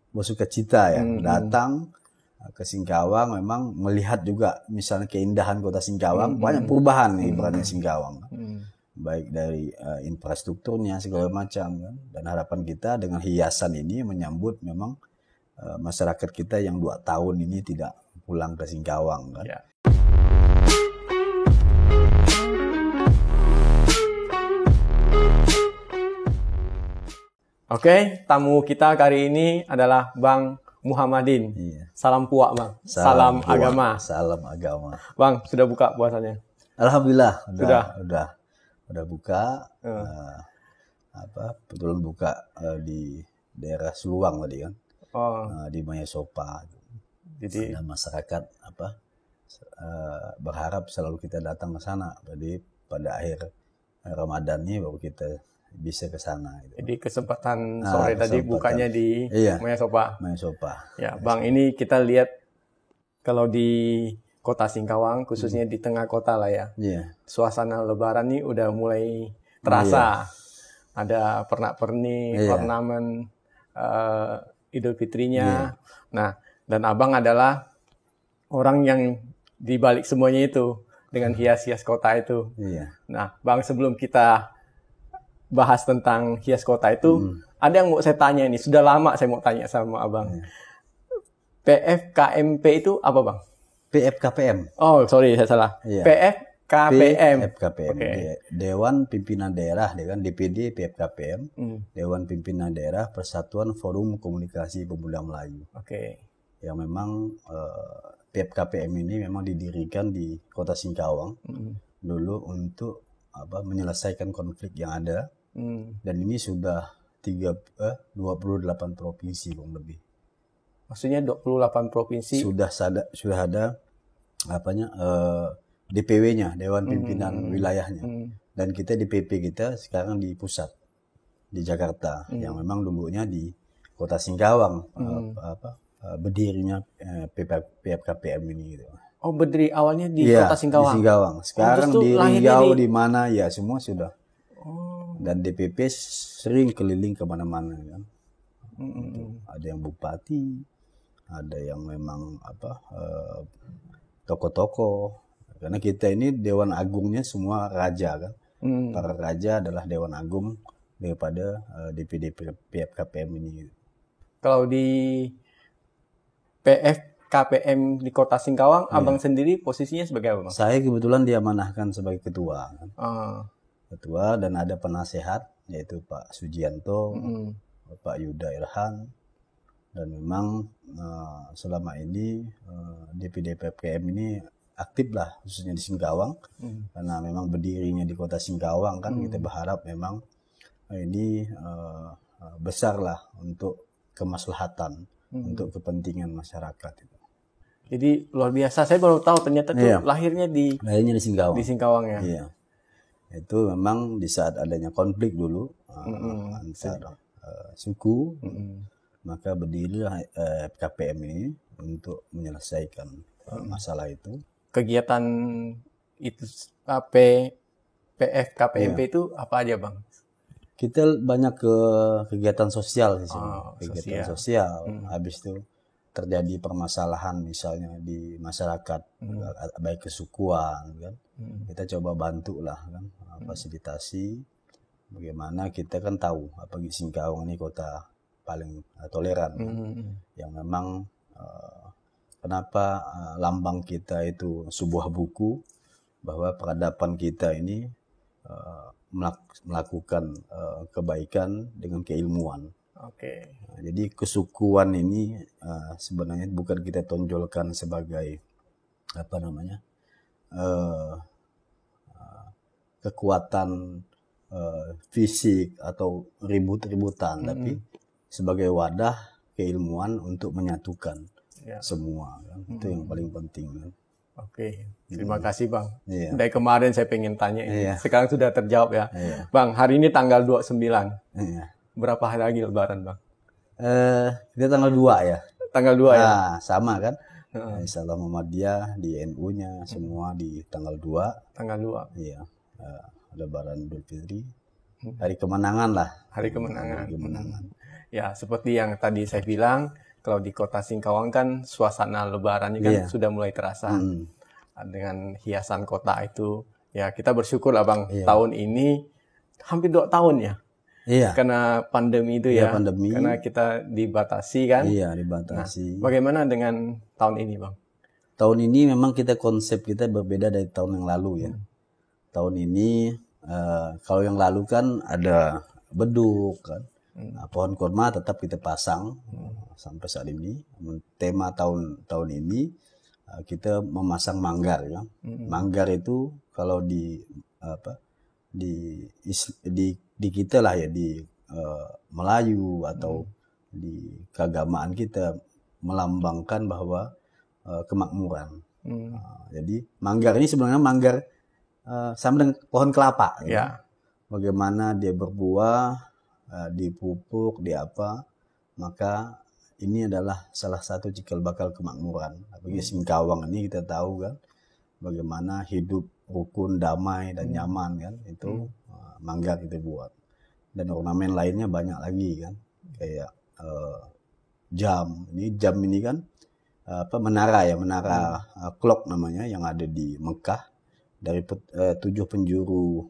bersukacita ya, datang ke Singkawang, memang melihat juga misalnya keindahan kota Singkawang, banyak perubahan nih ibaratnya Singkawang, baik dari infrastrukturnya segala macam kan. Dan harapan kita dengan hiasan ini menyambut memang masyarakat kita yang 2 tahun ini tidak pulang ke Singkawang kan. Ya. Oke, tamu kita kali ini adalah Bang Muhammadin. Iya. Salam puak, Bang. Salam puak, agama. Salam agama. Bang, sudah buka puasanya? Alhamdulillah, Sudah buka. Betul buka di daerah Seluang tadi kan. Di Mayasopa. Jadi dan masyarakat berharap selalu kita datang ke sana. Jadi pada akhir Ramadan ini baru kita bisa ke sana gitu. Jadi kesempatan sore tadi bukanya di Mayasopa. Ya, Bang, ini kita lihat kalau di Kota Singkawang, khususnya di tengah kota lah ya. Suasana Lebaran nih udah mulai terasa. Ada pernak-pernik, ornamen Idul Fitrinya. Nah, dan Abang adalah orang yang di balik semuanya itu dengan hias-hias kota itu. Nah, Bang, sebelum kita bahas tentang hias kota itu, ada yang mau saya tanya ini. Sudah lama saya mau tanya sama Abang. PFKMP itu apa, Bang? PFKPM. Oh, sorry, saya salah. PFKPM. PFKPM. Dewan Pimpinan Daerah, kan DPD PFKPM. Dewan Pimpinan Daerah Persatuan Forum Komunikasi Pemuda Melayu. Yang memang PFKPM ini memang didirikan di Kota Singkawang dulu untuk menyelesaikan konflik yang ada. Dan ini sudah 28 provinsi kurang lebih. Maksudnya 28 provinsi sudah ada DPW-nya, Dewan Pimpinan Wilayahnya. Dan kita DPP kita sekarang di pusat di Jakarta, yang memang dulunya di Kota Singkawang berdirinya PFKPM ini gitu. Oh, berdiri awalnya di Kota Singkawang. Di Singkawang. Sekarang di Riau di mana ya semua sudah. Dan DPP sering keliling kemana-mana kan. Ada yang bupati, ada yang memang tokoh-tokoh. Karena kita ini Dewan Agungnya semua raja kan. Para raja adalah Dewan Agung daripada DPD PFKPM ini. Kalau di PFKPM di Kota Singkawang, Abang sendiri posisinya sebagai apa, Bang? Saya kebetulan diamanahkan sebagai ketua kan. Ketua, dan ada penasehat yaitu Pak Sujianto, Pak Yuda Irhan, dan memang selama ini DPD PFKM ini aktif lah khususnya di Singkawang, karena memang berdirinya di Kota Singkawang kan. Kita berharap memang ini besar lah untuk kemaslahatan, untuk kepentingan masyarakat itu. Jadi luar biasa, saya baru tahu ternyata tuh lahirnya di Singkawang. Di Singkawang ya. Iya. Itu memang di saat adanya konflik dulu antar suku, maka berdirilah PFKPM ini untuk menyelesaikan masalah itu. Kegiatan itu PFKPMP itu apa aja, Bang? Kita banyak ke kegiatan sosial di sini. Kegiatan sosial. Habis itu terjadi permasalahan misalnya di masyarakat, baik kesukuan kan. Kita coba bantu lah kan, fasilitasi. Bagaimana kita kan tahu apalagi Singkawang ini kota paling toleran yang memang kenapa lambang kita itu sebuah buku bahwa peradaban kita ini melakukan kebaikan dengan keilmuan. Nah, jadi kesukuan ini sebenarnya bukan kita tonjolkan sebagai kekuatan fisik atau ribut-ributan, tapi sebagai wadah keilmuan untuk menyatukan semua kan. Itu yang paling penting kan. Terima kasih, Bang. Dari kemarin saya pengen tanya ini. Sekarang sudah terjawab ya. Bang, hari ini tanggal 29. Berapa hari lagi Lebaran, Bang? Kita tanggal 2 ya. Tanggal 2 ya? Sama kan. Insyaallah Muhammadiyah di NU-nya semua di tanggal 2. Tanggal 2. Iya. Lebaran Idul Fitri. Hari kemenangan lah. Hari kemenangan. Ya, seperti yang tadi saya bilang, kalau di Kota Singkawang kan suasana lebarannya kan sudah mulai terasa. Dengan hiasan kota itu. Ya, kita bersyukur lah Bang, tahun ini hampir 2 tahun ya. Iya. Karena pandemi itu ya. Pandemi. Karena kita dibatasi kan. Iya, dibatasi. Nah, bagaimana dengan tahun ini Bang? Tahun ini memang konsep kita berbeda dari tahun yang lalu ya. Tahun ini, kalau yang lalu kan ada beduk kan. Pohon kurma tetap kita pasang sampai saat ini. Tema tahun ini kita memasang manggar ya. Manggar itu kalau di kita lah ya, di Melayu atau di keagamaan kita melambangkan bahwa kemakmuran. Jadi manggar ini sebenarnya manggar sama dengan pohon kelapa. Ya. Bagaimana dia berbuah, dipupuk, maka ini adalah salah satu cikal bakal kemakmuran. Bagi Singkawang ini kita tahu kan, bagaimana hidup rukun, damai dan nyaman kan, itu manggar kita buat. Dan ornamen lainnya banyak lagi kan, kayak jam. Jam ini kan menara clock namanya yang ada di Mekah, dari 7 penjuru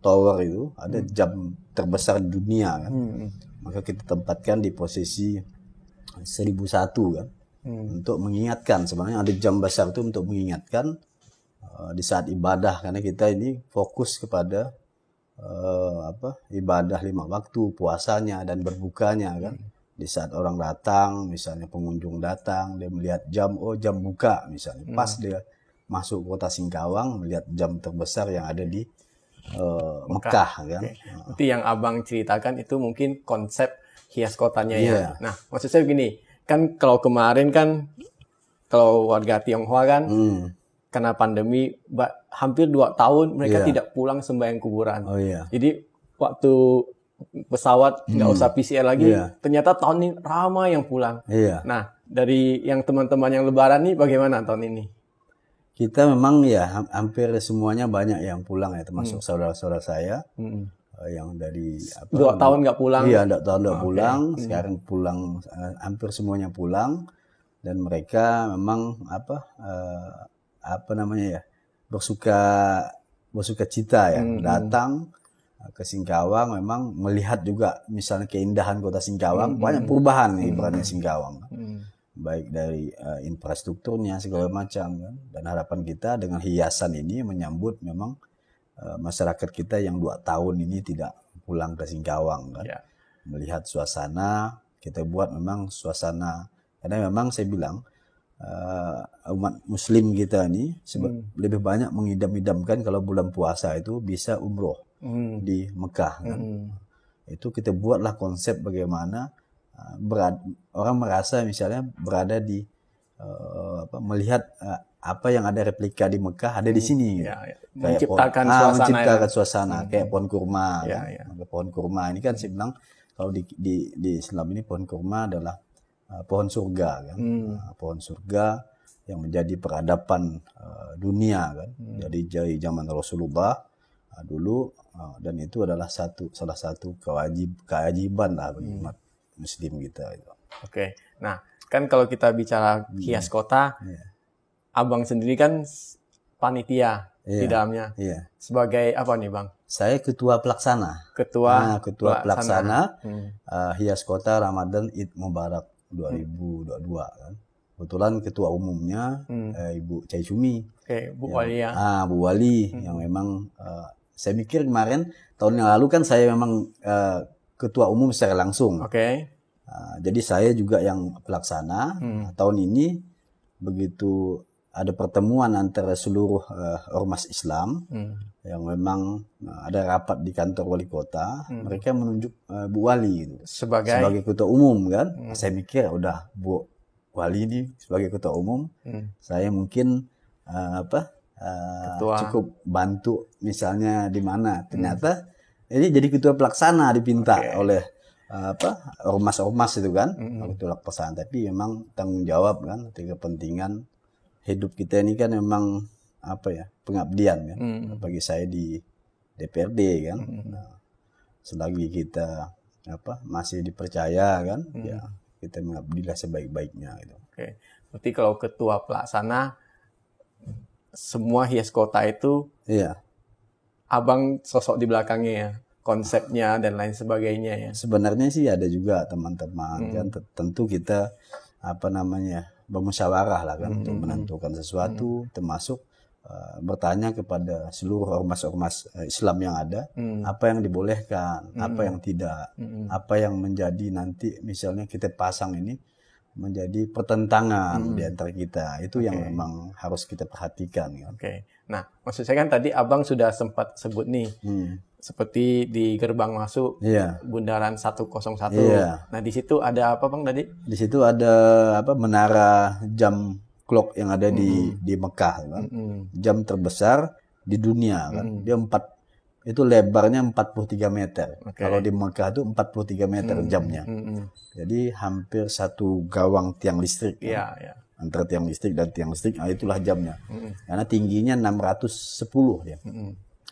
tower itu ada jam terbesar di dunia kan. Maka kita tempatkan di posisi 1001 kan, untuk mengingatkan. Sebenarnya ada jam besar itu untuk mengingatkan di saat ibadah, karena kita ini fokus kepada ibadah 5 waktu, puasanya dan berbukanya kan. Di saat orang datang, misalnya pengunjung datang, dia melihat jam, jam buka misalnya. Pas dia masuk Kota Singkawang, melihat jam terbesar yang ada di Mekah kan. Itu yang Abang ceritakan itu mungkin konsep hias kotanya ya. Nah, maksud saya begini, kan kalau kemarin kan kalau warga Tionghoa kan karena pandemi hampir 2 tahun mereka tidak pulang sembahyang kuburan. Jadi waktu pesawat nggak usah PCR lagi, ternyata tahun ini ramai yang pulang. Nah, dari yang teman-teman yang lebaran nih bagaimana tahun ini? Kita memang ya hampir semuanya banyak yang pulang ya, termasuk saudara-saudara saya yang dari 2 tahun nggak pulang. Iya, 2 tahun nggak pulang. Sekarang pulang, hampir semuanya pulang, dan mereka memang bersuka cita ya, datang ke Singkawang, memang melihat juga misalnya keindahan Kota Singkawang. Banyak perubahan nih ibaratnya Singkawang. Baik dari infrastrukturnya segala macam kan. Dan harapan kita dengan hiasan ini menyambut memang masyarakat kita yang 2 tahun ini tidak pulang ke Singkawang kan. Melihat suasana, kita buat memang suasana, karena memang saya bilang umat muslim kita ini lebih banyak mengidam-idamkan kalau bulan puasa itu bisa umroh di Mekah kan. Itu kita buatlah konsep bagaimana orang merasa misalnya berada di melihat apa yang ada replika di Mekah ada di sini. Menciptakan suasana kayak pohon kurma. Pohon kurma ini kan saya bilang kalau di Islam ini pohon kurma adalah pohon surga kan. Pohon surga yang menjadi peradaban dunia kan. Jadi dari zaman Rasulullah dulu, dan itu adalah salah satu kewajiban lah bagi umat muslim kita itu. Oke. Nah, kan kalau kita bicara hias kota, Abang sendiri kan panitia di dalamnya. Sebagai apa nih, Bang? Saya ketua pelaksana. Ketua pelaksana hias kota Ramadan Id Mubarak 2022 kan. Kebetulan ketua umumnya Ibu Cai Cumi. Bu Wali ya. Bu Wali yang memang saya mikir kemarin tahun yang lalu kan saya memang ketua umum secara langsung. Jadi saya juga yang pelaksana. Tahun ini begitu ada pertemuan antara seluruh ormas Islam yang memang ada rapat di kantor wali kota, mereka menunjuk Bu Wali itu sebagai ketua umum kan. Saya mikir udah Bu Wali ini sebagai ketua umum, saya mungkin cukup bantu misalnya di mana. Ternyata ini jadi ketua pelaksana dipinta oleh ormas-ormas itu kan, ketua pelaksana. Tapi memang tanggung jawab kan, kepentingan hidup kita ini kan memang pengabdian kan. Bagi saya di DPRD kan. Selagi kita masih dipercaya kan, ya kita mengabdilah sebaik-baiknya gitu. Oke. Berarti kalau ketua pelaksana semua hias kota itu abang sosok di belakangnya ya, konsepnya dan lain sebagainya ya. Sebenarnya sih ada juga teman-teman kan, tentu kita bermusyawarah lah kan untuk menentukan sesuatu, termasuk bertanya kepada seluruh ormas-ormas Islam yang ada, apa yang dibolehkan, apa yang tidak, apa yang menjadi nanti misalnya kita pasang ini menjadi pertentangan di antara kita. Itu yang memang harus kita perhatikan. Kan? Nah, maksud saya kan tadi abang sudah sempat sebut nih, seperti di gerbang masuk Bundaran 101. Nah, di situ ada apa bang tadi? Di situ ada menara jam clock yang ada di Mekah kan. Jam terbesar di dunia kan. Dia itu lebarnya 43 meter. Kalau di Mekah itu 43 meter jamnya. Jadi hampir satu gawang tiang listrik. Antara tiang listrik dan tiang listrik, itulah jamnya. Karena tingginya 610 dia.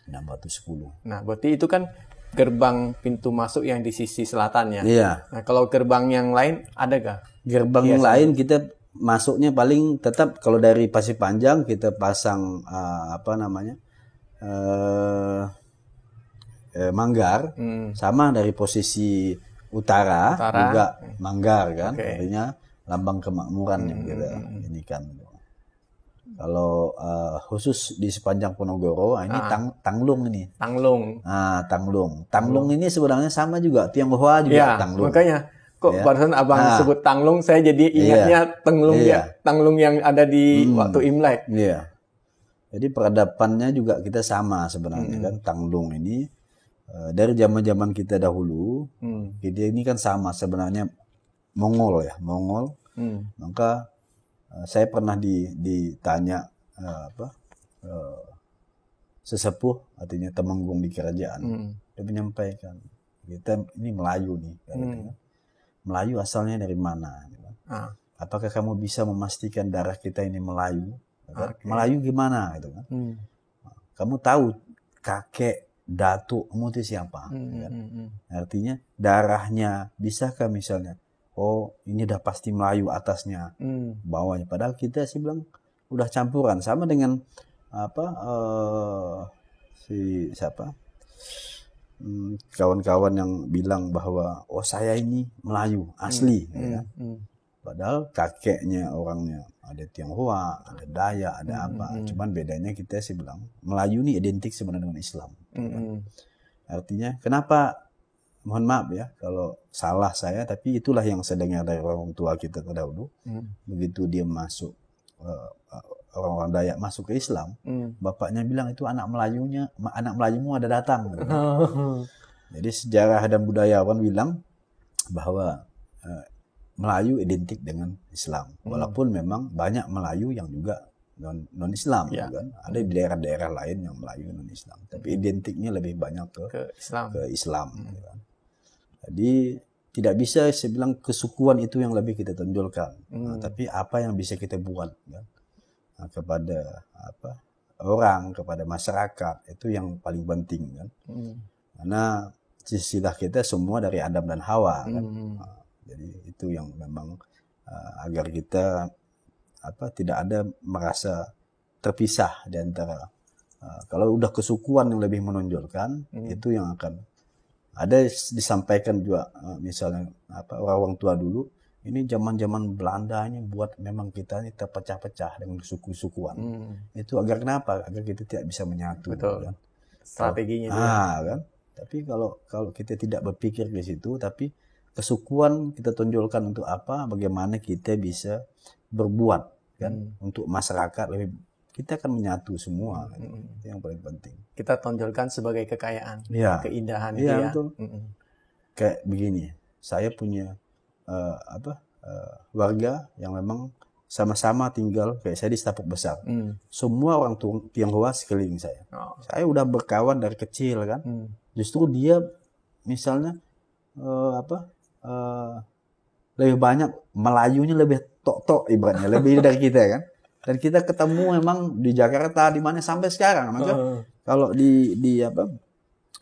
610. Nah, berarti itu kan gerbang pintu masuk yang di sisi selatan ya. Nah, kalau gerbang yang lain ada gak? Gerbang yang lain kita masuknya paling tetap kalau dari Pasir Panjang kita pasang Manggar, sama dari posisi utara juga Manggar kan, artinya lambang kemakmuran yang kita ini kan. Kalau khusus di sepanjang Ponorogo ini Tanglung ini. Tanglung ini sebenarnya sama juga Tionghoa juga Tanglung. Makanya kok barusan abang sebut Tanglung, saya jadi ingatnya Tanglung yang ada di waktu Imlek. Jadi peradabannya juga kita sama sebenarnya kan. Tanglung ini dari zaman-zaman kita dahulu, dia ini kan sama sebenarnya Mongol. Maka saya pernah ditanya sesepuh, artinya temenggung di kerajaan, dia menyampaikan kita ini Melayu nih. Melayu asalnya dari mana? Apakah kamu bisa memastikan darah kita ini Melayu? Melayu gimana? Gitu kan? Kamu tahu kakek datuk kamu itu siapa? Artinya darahnya bisakah misalnya? Oh ini udah pasti Melayu atasnya, bawahnya. Padahal kita sih bilang udah campuran sama dengan kawan-kawan yang bilang bahwa saya ini Melayu asli, padahal kakeknya orangnya ada Tionghoa, ada Dayak, ada apa. Cuman bedanya kita sih bilang Melayu ini identik sebenarnya dengan Islam. Artinya kenapa? Mohon maaf ya kalau salah saya, tapi itulah yang saya dengar dari orang tua kita terdahulu. Begitu dia masuk, orang-orang Dayak masuk ke Islam, bapaknya bilang itu anak Melayumu ada datang. Jadi sejarah dan budayawan bilang bahwa Melayu identik dengan Islam, walaupun memang banyak Melayu yang juga non Islam, kan? Ada di daerah-daerah lain yang Melayu non Islam, tapi identiknya lebih banyak ke Islam. Kan? Jadi tidak bisa saya bilang kesukuan itu yang lebih kita tonjolkan, tapi apa yang bisa kita buat kan? Kepada orang, kepada masyarakat, itu yang paling penting kan. Karena silsilah kita semua dari Adam dan Hawa kan. Jadi itu yang memang agar kita tidak ada merasa terpisah di antara kalau udah kesukuan yang lebih menonjolkan, itu yang akan ada disampaikan juga misalnya orang tua dulu ini zaman-zaman Belanda ini buat memang kita ini terpecah-pecah dengan suku-sukuan. Itu agar kenapa? Agar kita tidak bisa menyatu. Betul. Kan? Strateginya. Kan? Tapi kalau kita tidak berpikir di situ, tapi kesukuan kita tonjolkan untuk apa? Bagaimana kita bisa berbuat kan untuk masyarakat lebih, kita akan menyatu semua. Itu yang paling penting. Kita tonjolkan sebagai kekayaan, keindahan. Iya, betul. Kayak begini, saya punya warga yang memang sama-sama tinggal, kayak saya di Stapuk Besar. Semua orang Tionghoa sekeliling saya. Saya udah berkawan dari kecil kan. Justru dia misalnya lebih banyak Melayunya, lebih tok-tok ibaratnya, lebih dari kita kan. Dan kita ketemu memang di Jakarta di mana sampai sekarang. Maka kalau di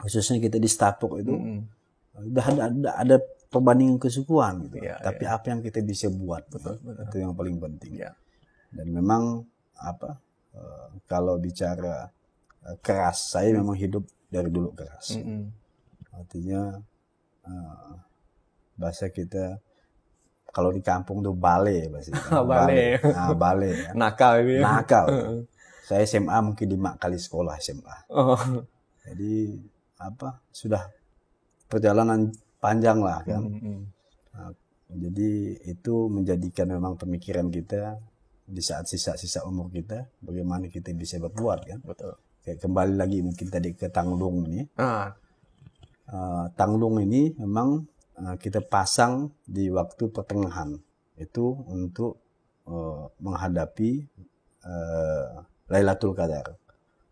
khususnya kita di Stapuk itu udah ada perbandingan kesukuan gitu. Tapi apa yang kita bisa buat, betul. Itu yang paling penting. Dan memang kalau bicara keras, saya memang hidup dari dulu keras. Artinya bahasa kita kalau di kampung tuh bale bahasa kita. Bale. Ya. Nakal gitu. Nakal. Saya SMA mungkin 5 kali sekolah SMA. Jadi sudah perjalanan panjang lah kan. Nah, jadi itu menjadikan memang pemikiran kita di saat sisa-sisa umur kita, bagaimana kita bisa berbuat kan. Betul. Kayak kembali lagi mungkin tadi ke tanglung ini. Tanglung ini memang kita pasang di waktu pertengahan itu untuk menghadapi Lailatul Qadar.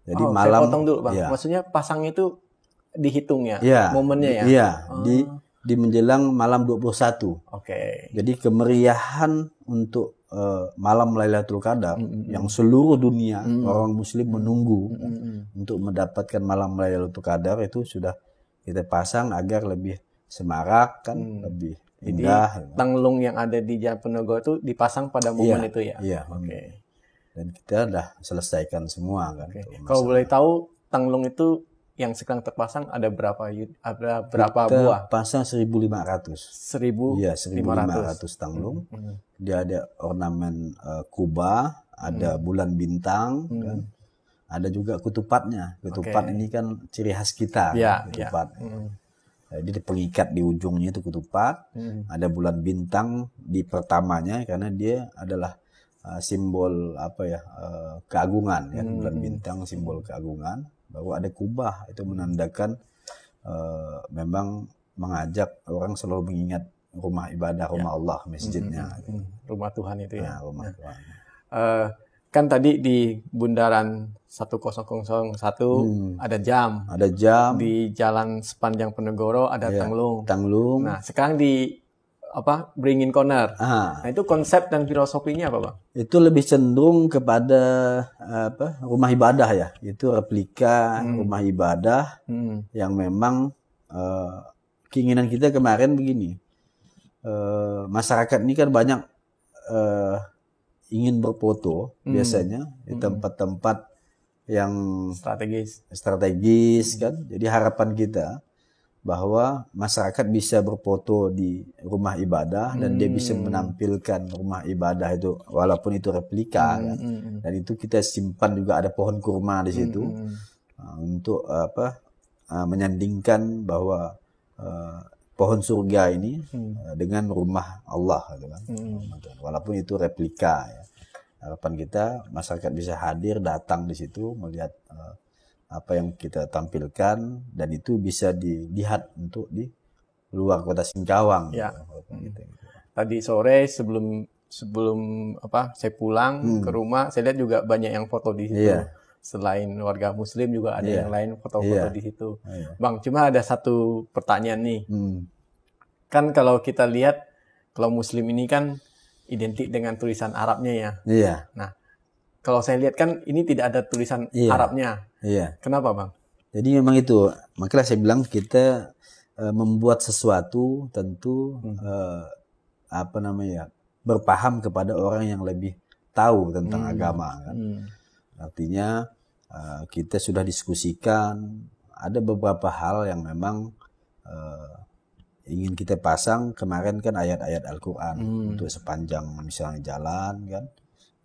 Jadi malam. Saya potong dulu Bang. Maksudnya pasang itu dihitung ya, momennya ya? Iya, di menjelang malam 21. Jadi kemeriahan untuk malam Lailatul Qadar yang seluruh dunia orang muslim menunggu untuk mendapatkan malam Lailatul Qadar itu sudah kita pasang agar lebih semarak kan, lebih indah. Jadi tanglung yang ada di Jalan Penogoro itu dipasang pada momen itu ya? Iya. Dan kita udah selesaikan semua kan. Kalau boleh tahu tanglung itu yang sekarang terpasang ada berapa buah? Pasang 1.500. 1.500. Iya, 1.500 tanglung. Dia ada ornamen kubah, ada bulan bintang, kan. Ada juga kutupatnya. Ketupat ini kan ciri khas kita. Ketupat. Jadi pengikat di ujungnya itu ketupat. Ada bulan bintang di pertamanya karena dia adalah simbol keagungan ya. Bulan bintang simbol keagungan. Baru ada kubah, itu menandakan memang mengajak orang selalu mengingat rumah ibadah, rumah Allah, masjidnya. Rumah Tuhan itu ya. Rumah Tuhan. Kan tadi di bundaran 1001 ada jam. Ada jam. Di jalan sepanjang Penogoro ada tanglung. Nah, sekarang di Beringin Corner. Nah, itu konsep dan filosofinya apa, Bang? Itu lebih cenderung kepada rumah ibadah ya. Itu replika rumah ibadah yang memang keinginan kita kemarin begini. Masyarakat ini kan banyak ingin berfoto biasanya di tempat-tempat yang strategis kan. Jadi harapan kita bahwa masyarakat bisa berfoto di rumah ibadah dan dia bisa menampilkan rumah ibadah itu walaupun itu replika kan. Dan itu kita simpan juga ada pohon kurma di situ untuk menyandingkan bahwa pohon surga ini dengan rumah Allah gitu kan. Walaupun itu replika ya. Harapan kita masyarakat bisa hadir datang di situ melihat apa yang kita tampilkan dan itu bisa dilihat untuk di luar kota Singkawang. Ya. Gitu. Tadi sore sebelum saya pulang ke rumah, saya lihat juga banyak yang foto di situ. Selain warga Muslim juga ada yang lain foto-foto di situ. Bang, cuma ada satu pertanyaan nih. Kan kalau kita lihat kalau Muslim ini kan identik dengan tulisan Arabnya ya. Nah, kalau saya lihat kan ini tidak ada tulisan Arabnya. Kenapa, Bang? Jadi memang itu, makanya saya bilang kita membuat sesuatu tentu berpaham kepada orang yang lebih tahu tentang agama kan. Artinya kita sudah diskusikan ada beberapa hal yang memang ingin kita pasang kemarin kan ayat-ayat Al-Quran untuk sepanjang misalnya jalan kan.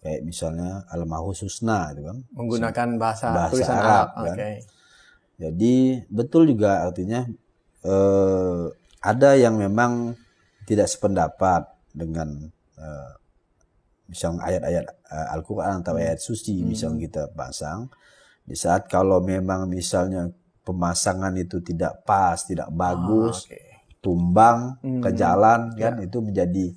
Kayak misalnya Al-Mahus Husna itu kan. Menggunakan bahasa tulisan Arab kan. Jadi betul juga artinya ada yang memang tidak sependapat dengan misalnya ayat-ayat Al-Quran atau ayat suci misalnya kita pasang. Di saat kalau memang misalnya pemasangan itu tidak pas, tidak bagus, tumbang ke jalan kan itu menjadi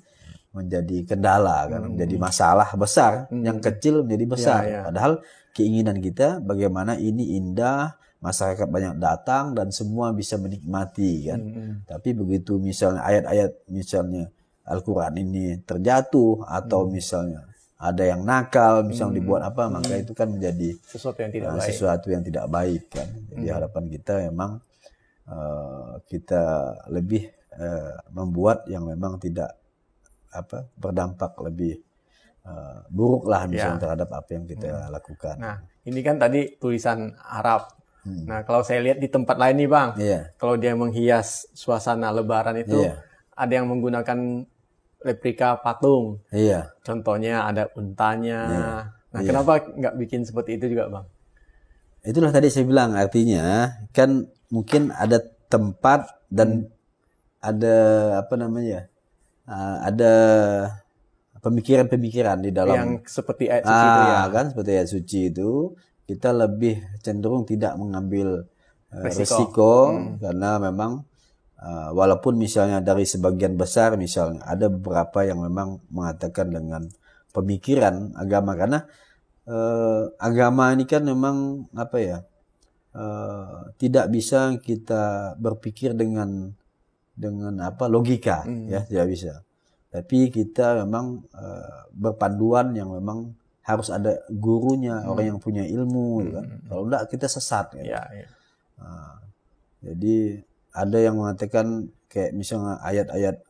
kendala kan, menjadi masalah besar, yang kecil menjadi besar. Padahal keinginan kita bagaimana ini indah, masyarakat banyak datang dan semua bisa menikmati kan. Tapi begitu misalnya ayat-ayat misalnya Al-Quran ini terjatuh atau misalnya ada yang nakal, misalnya dibuat apa, maka itu kan menjadi sesuatu yang tidak baik kan. Jadi harapan kita memang kita lebih membuat yang memang tidak berdampak lebih buruk lah misalnya terhadap apa yang kita lakukan. Nah, ini kan tadi tulisan Arab. Nah, kalau saya lihat di tempat lain nih Bang, kalau dia menghias suasana Lebaran itu ada yang menggunakan replika patung. Contohnya ada untanya. Nah, kenapa nggak bikin seperti itu juga Bang? Itulah tadi saya bilang, artinya kan mungkin ada tempat dan ada ada pemikiran-pemikiran di dalam yang seperti ayat suci itu ya. Kan seperti ayat suci itu kita lebih cenderung tidak mengambil resiko karena memang walaupun misalnya dari sebagian besar misalnya ada beberapa yang memang mengatakan dengan pemikiran agama, karena agama ini kan memang tidak bisa kita berpikir dengan logika, ya tidak bisa. Tapi kita memang berpanduan yang memang harus ada gurunya, orang yang punya ilmu, kan? Kalau enggak kita sesat. Gitu. Jadi ada yang mengatakan kayak misalnya ayat-ayat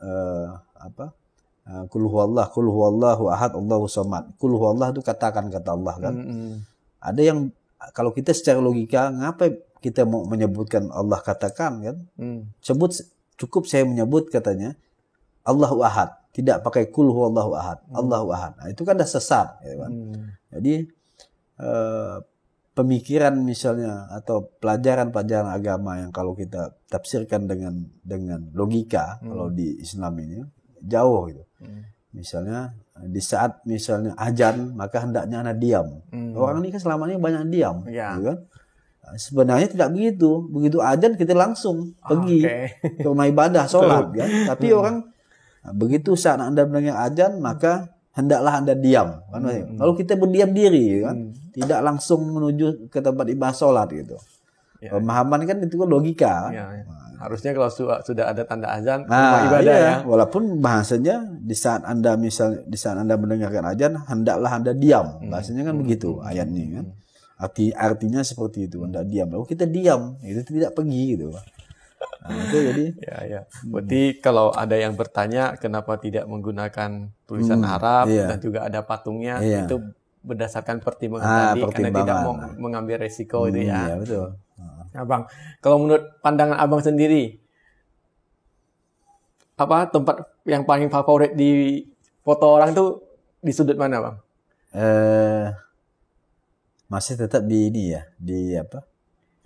Qul huwallahu ahad, Allahu samad. Qul huwallah itu katakan kata Allah kan. Ada yang kalau kita secara logika, ngapa kita mau menyebutkan Allah katakan kan? Cukup saya menyebut katanya Allahu ahad, tidak pakai qul huwallahu ahad, Allahu ahad. Nah, itu kan dah sesat, gitu kan. Jadi pemikiran misalnya atau pelajaran-pelajaran agama yang kalau kita tafsirkan dengan logika, kalau di Islam ini jauh gitu. Misalnya di saat misalnya azan maka hendaknya Anda diam. Orang ini kan selama ini banyak diam, gitu kan? Sebenarnya tidak begitu. Begitu azan kita langsung pergi ke rumah ibadah, sholat, kan? Tapi orang begitu saat Anda mendengar azan maka hendaklah Anda diam. Kan? Lalu kita berdiam diri, kan? Tidak langsung menuju ke tempat ibadah sholat gitu. Pemahaman kan itu kan logika. Harusnya kalau sudah ada tanda azan rumah ibadah ya. Walaupun bahasanya di saat Anda mendengarkan azan hendaklah Anda diam. Bahasanya kan begitu ayatnya kan. Artinya seperti itu, hendak diam. Lalu kita diam, itu tidak pergi gitu. Itu jadi Berarti kalau ada yang bertanya kenapa tidak menggunakan tulisan Arab dan juga ada patungnya, itu berdasarkan pertimbangan tadi karena tidak mau mengambil resiko itu ya. Iya, betul. Nah, Bang, kalau menurut pandangan Abang sendiri, apa tempat yang paling favorit di foto orang tuh di sudut mana, Bang? Masih tetap di ini ya, di apa?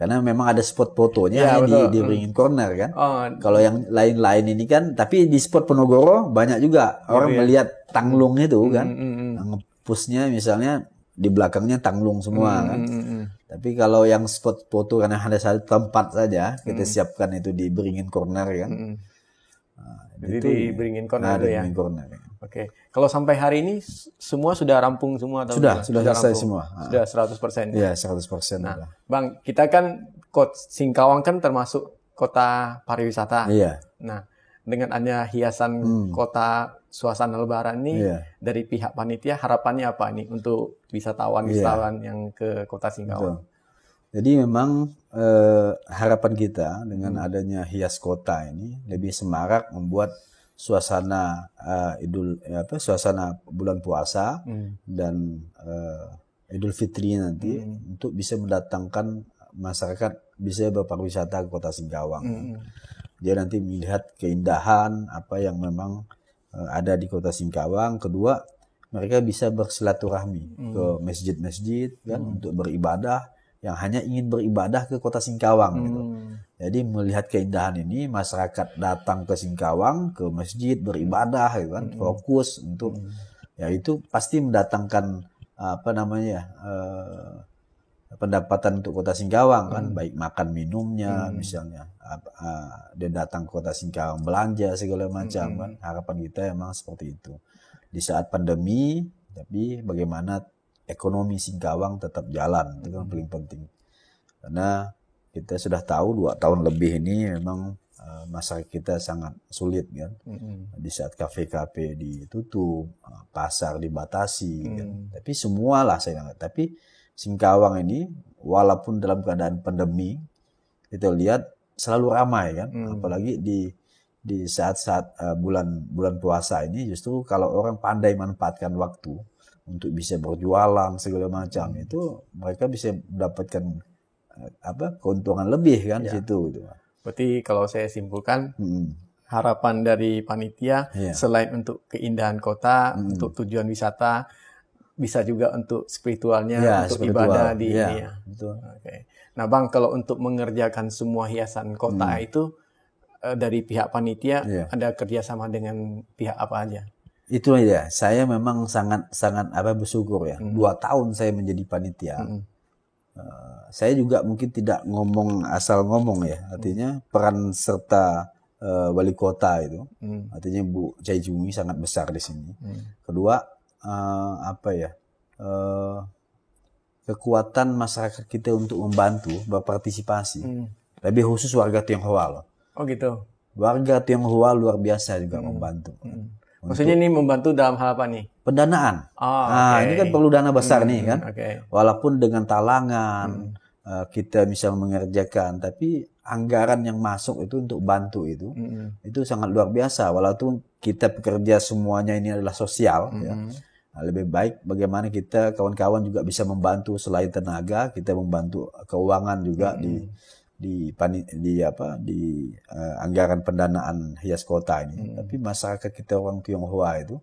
Karena memang ada spot fotonya di ringin corner kan. Kalau yang lain-lain ini kan, tapi di spot Penogoro banyak juga orang melihat tanglung itu kan. Nge-pushnya misalnya di belakangnya tanglung semua kan. Tapi kalau yang spot foto karena ada satu tempat saja kita siapkan itu di Beringin Corner kan. Jadi itu, di Beringin Corner itu ya. Oke. Kalau sampai hari ini semua sudah rampung semua atau sudah selesai semua. Sudah 100%. Iya, 100%. Nah, Bang, kita kan Singkawang kan termasuk kota pariwisata. Iya. Nah, dengan adanya hiasan kota suasana Lebaran ini dari pihak panitia harapannya apa nih untuk wisatawan yang ke kota Singkawang? Jadi memang harapan kita dengan adanya hias kota ini lebih semarak membuat suasana suasana bulan puasa dan Idul Fitri nanti untuk bisa mendatangkan masyarakat bisa berpariwisata ke kota Singkawang. Dia nanti melihat keindahan apa yang memang ada di kota Singkawang. Kedua, mereka bisa bersilaturahmi ke masjid-masjid kan untuk beribadah yang hanya ingin beribadah ke kota Singkawang gitu. Jadi melihat keindahan ini masyarakat datang ke Singkawang ke masjid beribadah gitu kan, fokus untuk itu pasti mendatangkan pendapatan untuk kota Singkawang kan, baik makan minumnya misalnya dia datang ke kota Singkawang belanja segala macam kan. Harapan kita emang seperti itu di saat pandemi, tapi bagaimana ekonomi Singkawang tetap jalan, itu kan paling penting. Karena kita sudah tahu 2 tahun lebih ini memang masyarakat kita sangat sulit kan. Di saat kafe-kafe ditutup, pasar dibatasi kan. Tapi semualah saya bilang. Tapi Singkawang ini walaupun dalam keadaan pandemi kita lihat selalu ramai kan, apalagi di saat-saat bulan puasa ini, justru kalau orang pandai manfaatkan waktu untuk bisa berjualan segala macam, itu mereka bisa mendapatkan keuntungan lebih kan di situ gitu. Berarti kalau saya simpulkan, harapan dari panitia selain untuk keindahan kota, untuk tujuan wisata, bisa juga untuk spiritualnya, untuk ibadah di ini ya. Betul. Okay. Nah Bang, kalau untuk mengerjakan semua hiasan kota itu dari pihak panitia ada kerjasama dengan pihak apa aja? Itu ya, saya memang sangat bersyukur ya. 2 tahun saya menjadi panitia. Saya juga mungkin tidak ngomong asal ngomong ya, artinya peran serta wali kota itu, artinya Bu Chai Jumi sangat besar di sini. Kedua, kekuatan masyarakat kita untuk membantu berpartisipasi, lebih khusus warga Tionghoa loh. Oh gitu. Warga Tionghoa luar biasa juga membantu. Maksudnya ini membantu dalam hal apa nih? Pendanaan. Ini kan perlu dana besar nih kan. Walaupun dengan talangan kita misal mengerjakan, tapi anggaran yang masuk itu untuk bantu itu sangat luar biasa. Walaupun kita pekerja semuanya ini adalah sosial, ya. Lebih baik bagaimana kita kawan-kawan juga bisa membantu selain tenaga, kita membantu keuangan juga di anggaran pendanaan hias kota ini. Tapi masyarakat kita orang Tionghoa itu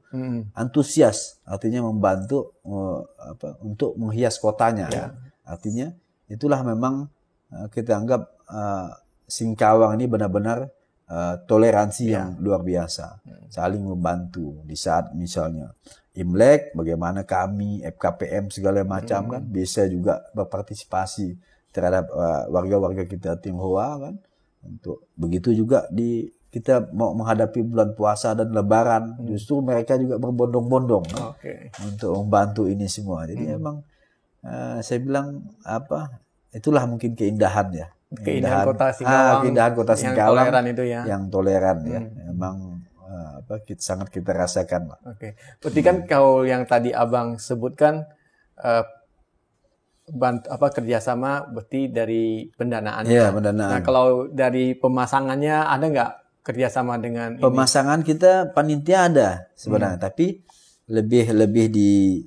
antusias, artinya membantu untuk menghias kotanya. Artinya itulah memang kita anggap Singkawang ini benar-benar toleransi yang luar biasa, saling membantu di saat misalnya Imlek, bagaimana kami FKPM segala macam kan bisa juga berpartisipasi terhadap warga-warga kita Tionghoa kan. Untuk begitu juga kita mau menghadapi bulan puasa dan Lebaran, justru mereka juga berbondong-bondong untuk membantu ini semua. Jadi memang saya bilang itulah mungkin keindahan ya. Keindahan kota Singkawang. Keindahan kota Singkawang yang toleran itu ya. Yang toleran ya. Memang sangat kita rasakan lah. Berarti kan kalau yang tadi Abang sebutkan kerjasama berarti dari pendanaan. Iya, pendanaan. Nah, kalau dari pemasangannya ada nggak kerjasama dengan pemasangan ini? Kita panitia ada sebenarnya, tapi lebih di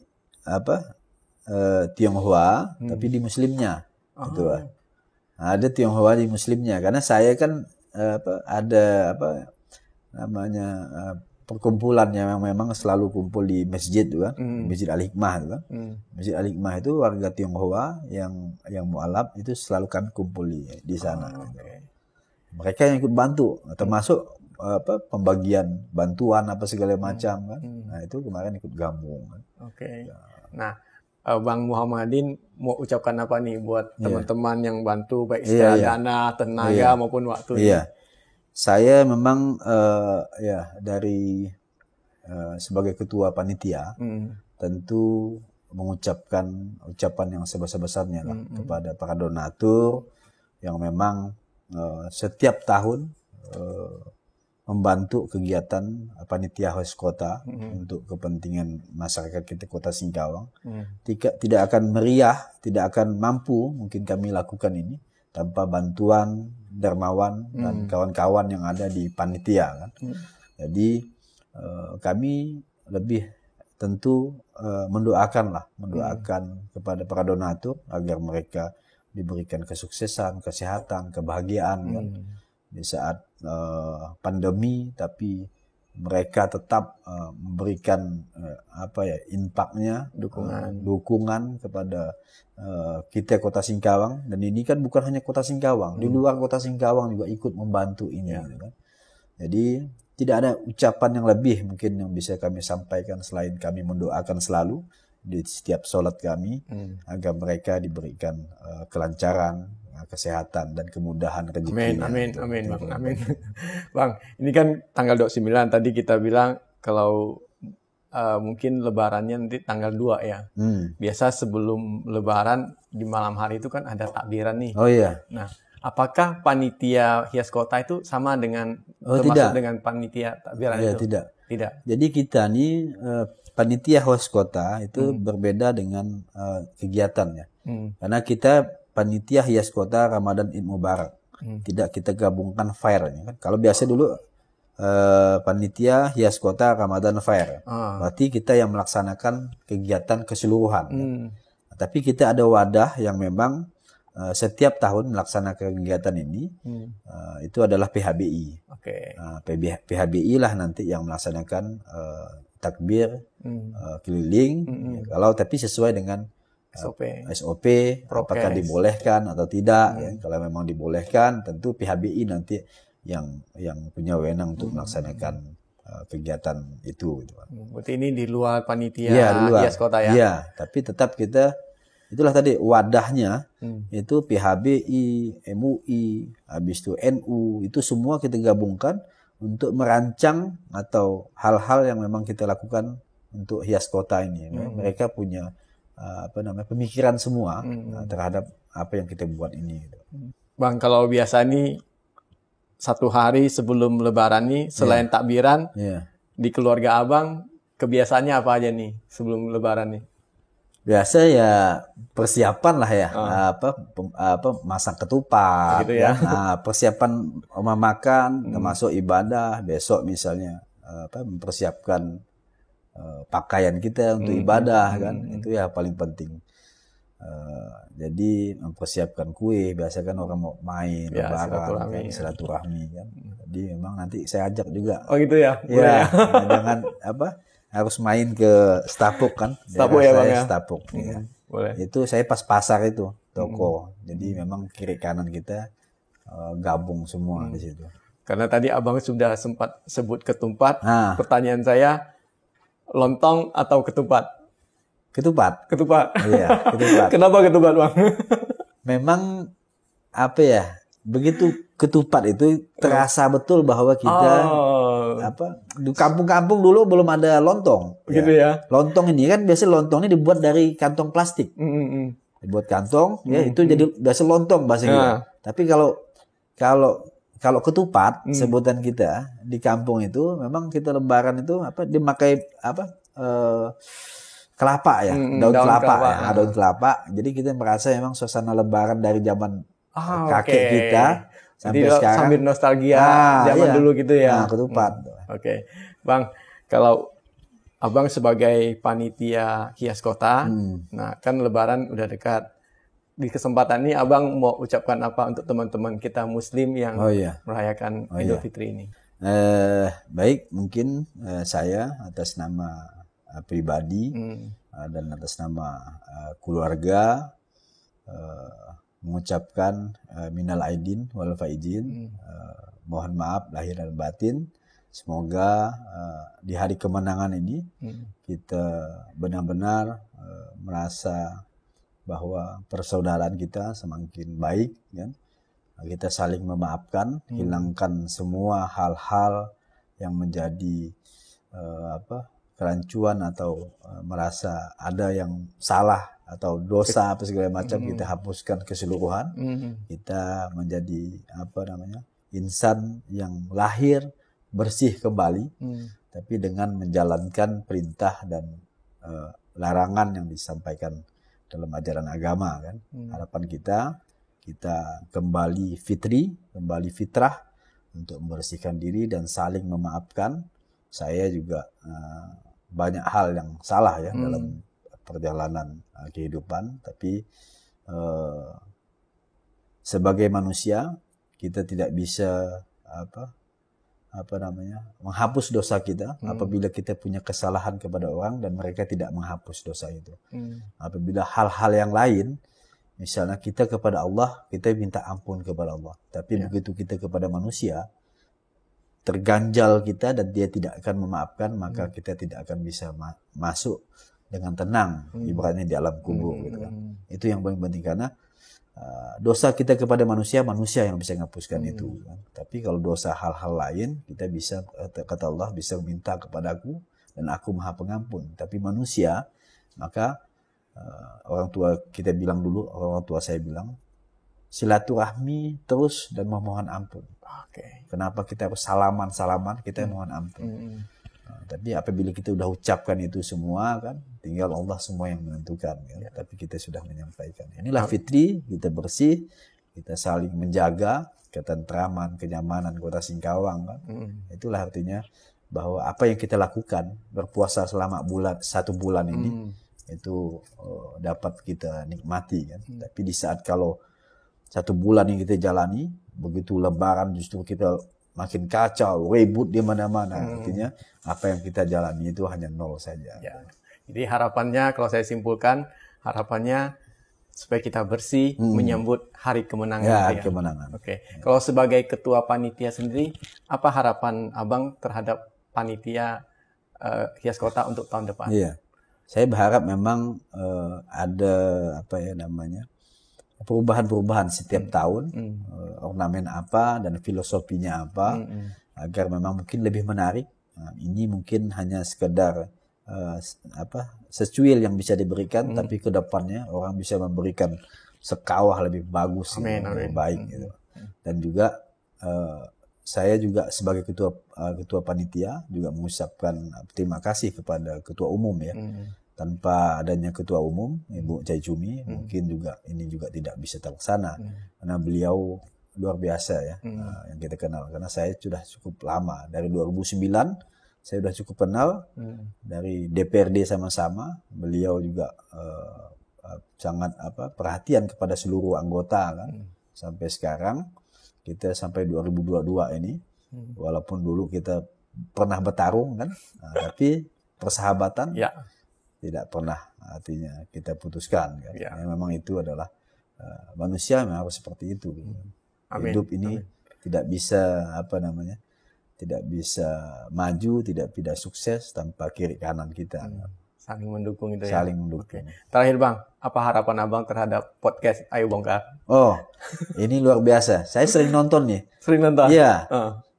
Tionghoa, tapi di Muslimnya. Gitu. Ada Tionghoa di Muslimnya, karena saya kan ada perkumpulan yang memang selalu kumpul di masjid kan, Masjid Al-Hikmah kan. Masjid Al-Hikmah itu warga Tionghoa yang mualaf itu selalu kami kumpul di sana. Mereka yang ikut bantu, termasuk pembagian bantuan segala macam kan. Nah, itu kemarin ikut gabung kan. Nah, Bang Muhammadin mau ucapkan apa nih buat teman-teman yang bantu baik secara dana, tenaga maupun waktu? Saya memang dari sebagai ketua panitia tentu mengucapkan ucapan yang sebesar-besarnya lah kepada para donatur yang memang setiap tahun membantu kegiatan panitia host kota untuk kepentingan masyarakat kita Kota Singkawang. Tidak akan meriah, tidak akan mampu mungkin kami lakukan ini tanpa bantuan Dermawan dan kawan-kawan yang ada di panitia kan. Jadi kami lebih tentu mendoakan kepada para donatur agar mereka diberikan kesuksesan, kesehatan, kebahagiaan kan. Di saat pandemi, tapi mereka tetap memberikan impaknya, dukungan kepada kita Kota Singkawang. Dan ini kan bukan hanya Kota Singkawang, di luar Kota Singkawang juga ikut membantu ini. Kan? Jadi tidak ada ucapan yang lebih mungkin yang bisa kami sampaikan selain kami mendoakan selalu di setiap sholat kami agar mereka diberikan kelancaran, kesehatan dan kemudahan rezeki. Amin. Bang, ini kan tanggal 29 tadi kita bilang kalau mungkin lebarannya nanti tanggal 2 ya. Biasa sebelum lebaran di malam hari itu kan ada takbiran nih. Oh iya. Nah, apakah panitia hias kota itu sama dengan tidak dengan panitia takbiran itu? Tidak. Jadi kita nih panitia host kota itu berbeda dengan kegiatannya. Karena kita panitia hias kota Ramadan Id Mubarak. tidak kita gabungkan fair-nya kan. Kalau biasa dulu panitia hias kota Ramadan Fair, berarti kita yang melaksanakan kegiatan keseluruhan. Kan? Nah, tapi kita ada wadah yang memang setiap tahun melaksanakan kegiatan ini, itu adalah PHBI. PHBI lah nanti yang melaksanakan takbir keliling, kalau tapi sesuai dengan SOP apakah dibolehkan atau tidak. Ya. Kalau memang dibolehkan, tentu PHBI nanti yang punya wewenang untuk melaksanakan kegiatan itu. Berarti ini di luar panitia hias kota ya? Iya, tapi tetap kita, itulah tadi wadahnya, itu PHBI, MUI, habis itu NU, itu semua kita gabungkan untuk merancang atau hal-hal yang memang kita lakukan untuk hias kota ini. Mereka punya pemikiran semua terhadap apa yang kita buat ini. Bang, kalau biasa nih 1 hari sebelum Lebaran nih, selain takbiran, di keluarga Abang kebiasaannya apa aja nih sebelum Lebaran nih? Biasa ya persiapan lah ya, masak ketupat, gitu ya. Persiapan makan, termasuk ibadah. Besok misalnya mempersiapkan pakaian kita untuk ibadah kan, itu ya paling penting. Jadi mempersiapkan kue, biasa kan orang mau main Lebaran, silaturahmi kan. Jadi memang nanti saya ajak juga. Oh gitu ya? Ya, jangan harus main ke Stapuk kan. Stapuk ya Bang ya? Stapuk. Ya. Boleh. Itu saya pas pasar itu, toko. Jadi memang kiri kanan kita gabung semua di situ. Karena tadi Abang sudah sempat sebut ketupat. Pertanyaan saya, lontong atau ketupat? Ketupat. Ketupat. Iya, ketupat. Kenapa ketupat, Bang? Memang begitu ketupat itu terasa betul bahwa kita di kampung-kampung dulu belum ada lontong. Gitu ya. Lontong ini kan biasa lontongnya dibuat dari kantong plastik. Dibuat kantong, ya itu jadi biasa lontong bahasa kita. Tapi kalau ketupat sebutan kita di kampung itu memang kita Lebaran itu dimakai kelapa ya, daun kelapa ya, daun kelapa. Jadi kita merasa memang suasana Lebaran dari zaman kakek kita sampai sekarang. Sambil nostalgia zaman dulu gitu ya. Ketupat. Bang, kalau Abang sebagai panitia hias kota, nah kan Lebaran udah dekat. Di kesempatan ini Abang mau ucapkan apa untuk teman-teman kita Muslim yang merayakan Idul Fitri ini? Baik, mungkin saya atas nama pribadi dan atas nama keluarga mengucapkan minal aidin wal faizin, mohon maaf lahir dan batin. Semoga di hari kemenangan ini kita benar-benar merasa bahwa persaudaraan kita semakin baik, kan? Kita saling memaafkan, hilangkan semua hal-hal yang menjadi kerancuan atau merasa ada yang salah atau dosa apa segala macam, kita hapuskan keseluruhan. Kita menjadi insan yang lahir bersih kembali, tapi dengan menjalankan perintah dan larangan yang disampaikan dalam ajaran agama kan. Harapan kita kembali fitri, kembali fitrah untuk membersihkan diri dan saling memaafkan. Saya juga banyak hal yang salah ya dalam perjalanan kehidupan, tapi sebagai manusia kita tidak bisa menghapus dosa kita apabila kita punya kesalahan kepada orang dan mereka tidak menghapus dosa itu. Apabila hal-hal yang lain, misalnya kita kepada Allah, kita minta ampun kepada Allah, tapi begitu kita kepada manusia terganjal kita dan dia tidak akan memaafkan, maka kita tidak akan bisa masuk dengan tenang ibaratnya di alam kubur gitu kan. Itu yang paling penting, karena dosa kita kepada manusia yang bisa menghapuskan itu kan. Tapi kalau dosa hal-hal lain, kita bisa, kata Allah, bisa minta kepadaku dan aku maha pengampun. Tapi manusia, maka orang tua kita bilang dulu, orang tua saya bilang, silaturahmi terus dan memohon ampun. Kenapa kita harus salaman, kita mohon ampun. Tapi apabila kita udah ucapkan itu semua kan, tinggal Allah semua yang menentukan kan. Tapi kita sudah menyampaikan. Inilah fitri, kita bersih, kita saling menjaga ketentraman, kenyamanan kota Singkawang kan. Itulah artinya bahwa apa yang kita lakukan berpuasa selama 1 bulan ini itu dapat kita nikmati kan. Tapi di saat kalau 1 bulan yang kita jalani, begitu Lebaran justru kita makin kacau, ribut di mana-mana. Artinya apa yang kita jalani itu hanya 0 saja. Ya. Jadi harapannya, kalau saya simpulkan, harapannya supaya kita bersih menyambut hari kemenangan. Ya, hari kemenangan. Oke. Ya. Kalau sebagai ketua panitia sendiri, apa harapan Abang terhadap panitia Hias Kota untuk tahun depan? Iya. Saya berharap memang ada perubahan-perubahan setiap tahun, ornamen apa dan filosofinya apa, agar memang mungkin lebih menarik. Nah, ini mungkin hanya sekedar secuil yang bisa diberikan, tapi ke depannya orang bisa memberikan sekawah lebih bagus, lebih baik gitu. Dan juga saya juga sebagai ketua panitia juga mengucapkan terima kasih kepada ketua umum ya. Tanpa adanya ketua umum Ibu Chai Chumi mungkin juga ini juga tidak bisa terlaksana karena beliau luar biasa ya, yang kita kenal, karena saya sudah cukup lama dari 2009 saya sudah cukup kenal, dari DPRD sama-sama beliau juga sangat perhatian kepada seluruh anggota kan. Sampai sekarang kita sampai 2022 ini walaupun dulu kita pernah bertarung kan, tapi persahabatan tidak pernah artinya kita putuskan kan. Memang itu adalah manusia memang harus seperti itu. Hidup ini tidak bisa tidak bisa maju, tidak sukses tanpa kiri kanan kita. Saling mendukung itu ya. Saling mendukung. Terakhir Bang, apa harapan Abang terhadap podcast Ayo Bongkar? Oh, ini luar biasa. Saya sering nonton nih. Sering nonton? Iya.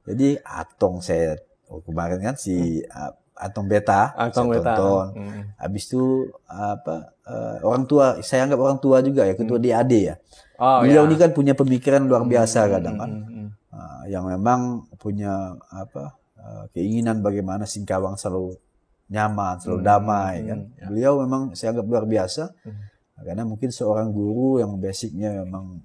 Jadi Atong saya kemarin kan Atong Beta, tonton. Habis itu orang tua, saya anggap orang tua juga ya, ketua DAD ya. Beliau ini kan punya pemikiran luar biasa kadang kan. Yang memang punya keinginan bagaimana Singkawang selalu nyaman, selalu damai kan. Beliau memang saya anggap luar biasa. Karena mungkin seorang guru yang basicnya memang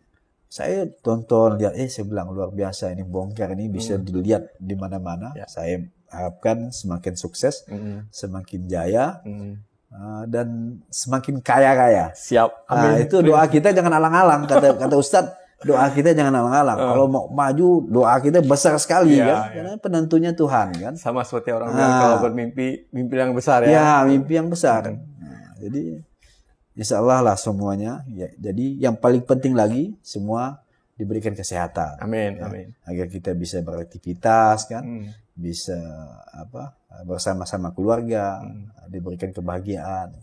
saya tonton lihat, saya bilang luar biasa ini Bongkar ini bisa dilihat di mana-mana. Saya harapkan semakin sukses, semakin jaya, dan semakin kaya-kaya. Siap. Amin. Itu doa kita jangan alang-alang, kata Ustadz. Doa kita jangan alang-alang. Kalau mau maju, doa kita besar sekali kan. Karena penentunya Tuhan kan. Sama seperti orang bilang kalau bermimpi, mimpi yang besar ya. Ya, mimpi yang besar. Jadi insya Allah lah semuanya. Ya, jadi yang paling penting lagi semua diberikan kesehatan. Amin, ya, amin. Agar kita bisa beraktivitas kan, bisa bersama-sama keluarga, diberikan kebahagiaan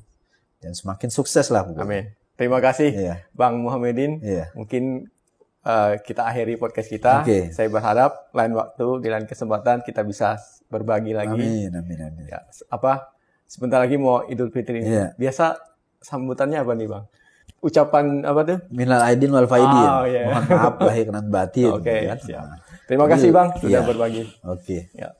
dan semakin sukses lah. Amin. Terima kasih Bang Muhammadin. Mungkin kita akhiri podcast kita. Saya berharap lain waktu, di lain kesempatan kita bisa berbagi lagi. Amin, amin, amin. Ya, sebentar lagi mau Idul Fitri. Biasa sambutannya apa nih Bang? Ucapan apa tuh? Minal aidin wal faidin. Mohon maaf lahir dan batin. Siap. Terima kasih Bang sudah berbagi. Ya.